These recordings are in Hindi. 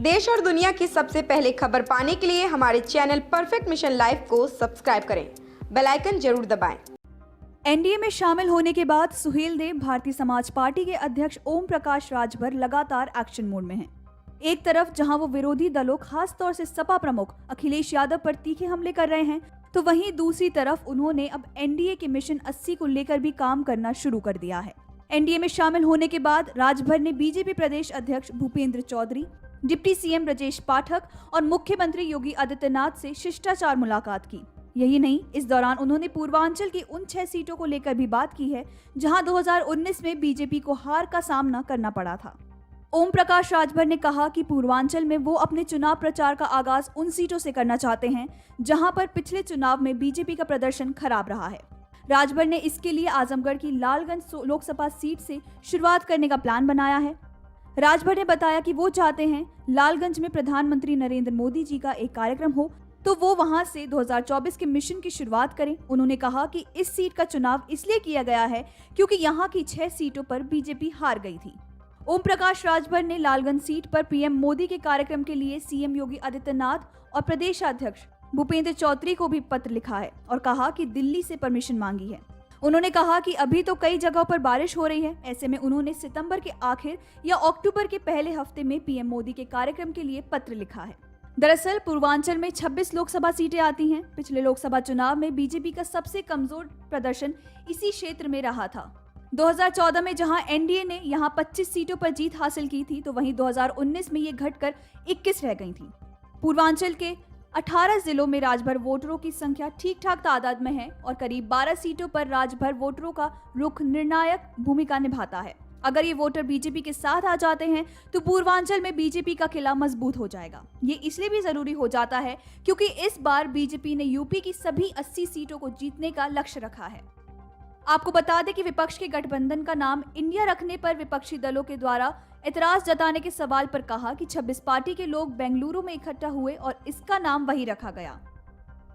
देश और दुनिया की सबसे पहले खबर पाने के लिए हमारे चैनल परफेक्ट मिशन लाइव को सब्सक्राइब करें, बेल आइकन जरूर दबाएं। एनडीए में शामिल होने के बाद सुहेलदेव भारतीय समाज पार्टी के अध्यक्ष ओम प्रकाश राजभर लगातार एक्शन मोड में हैं। एक तरफ जहां वो विरोधी दलों खास तौर से सपा प्रमुख अखिलेश यादव पर तीखे हमले कर रहे हैं, तो वहीं दूसरी तरफ उन्होंने अब एनडीए के मिशन 80 को लेकर भी काम करना शुरू कर दिया है। एनडीए में शामिल होने के बाद राजभर ने बीजेपी प्रदेश अध्यक्ष भूपेंद्र चौधरी, डिप्टी सीएम ब्रजेश पाठक और मुख्यमंत्री योगी आदित्यनाथ से शिष्टाचार मुलाकात की। यही नहीं, इस दौरान उन्होंने पूर्वांचल की उन 6 सीटों को लेकर भी बात की है जहां 2019 में बीजेपी को हार का सामना करना पड़ा था। ओम प्रकाश राजभर ने कहा कि पूर्वांचल में वो अपने चुनाव प्रचार का आगाज उन सीटों से करना चाहते हैं जहां पर पिछले चुनाव में बीजेपी का प्रदर्शन खराब रहा है। राजभर ने इसके लिए आजमगढ़ की लालगंज लोकसभा सीट से शुरुआत करने का प्लान बनाया है। राजभर ने बताया कि वो चाहते हैं लालगंज में प्रधानमंत्री नरेंद्र मोदी जी का एक कार्यक्रम हो तो वो वहां से 2024 के मिशन की शुरुआत करें। उन्होंने कहा कि इस सीट का चुनाव इसलिए किया गया है क्योंकि यहाँ की 6 सीटों पर बीजेपी हार गई थी। ओम प्रकाश राजभर ने लालगंज सीट पर पीएम मोदी के कार्यक्रम के लिए सीएम योगी आदित्यनाथ और प्रदेश अध्यक्ष भूपेंद्र चौधरी को भी पत्र लिखा है और कहा कि दिल्ली से परमिशन मांगी है। उन्होंने कहा कि अभी तो कई जगहों पर बारिश हो रही है, ऐसे में उन्होंने सितंबर के आखिर या अक्टूबर के पहले हफ्ते में पीएम मोदी के कार्यक्रम के लिए पत्र लिखा है। दरअसल पूर्वांचल में 26 लोकसभा सीटें आती हैं। पिछले लोकसभा चुनाव में बीजेपी का सबसे कमजोर प्रदर्शन इसी क्षेत्र में रहा था। 2014 में जहां एनडीए ने यहां 25 सीटों पर जीत हासिल की थी, तो वहीं 2019 में ये घटकर 21 रह गई थी। पूर्वांचल के 18 जिलों में राजभर वोटरों की संख्या ठीक ठाक तादाद में है और करीब 12 सीटों पर राजभर वोटरों का रुख निर्णायक भूमिका निभाता है। अगर ये वोटर बीजेपी के साथ आ जाते हैं तो पूर्वांचल में बीजेपी का किला मजबूत हो जाएगा। ये इसलिए भी जरूरी हो जाता है क्योंकि इस बार बीजेपी ने यूपी की सभी 80 सीटों को जीतने का लक्ष्य रखा है। आपको बता दें कि विपक्ष के गठबंधन का नाम इंडिया रखने पर विपक्षी दलों के द्वारा एतराज जताने के सवाल पर कहा कि 26 पार्टी के लोग बेंगलुरु में इकट्ठा हुए और इसका नाम वही रखा गया।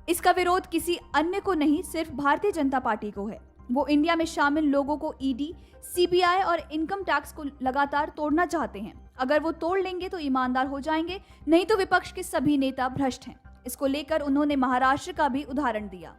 इसका विरोध किसी अन्य को नहीं, सिर्फ भारतीय जनता पार्टी को है। वो इंडिया में शामिल लोगों को ईडी, सीबीआई और इनकम टैक्स को लगातार तोड़ना चाहते हैं। अगर वो तोड़ लेंगे तो ईमानदार हो जाएंगे, नहीं तो विपक्ष के सभी नेता भ्रष्ट हैं। इसको लेकर उन्होंने महाराष्ट्र का भी उदाहरण दिया।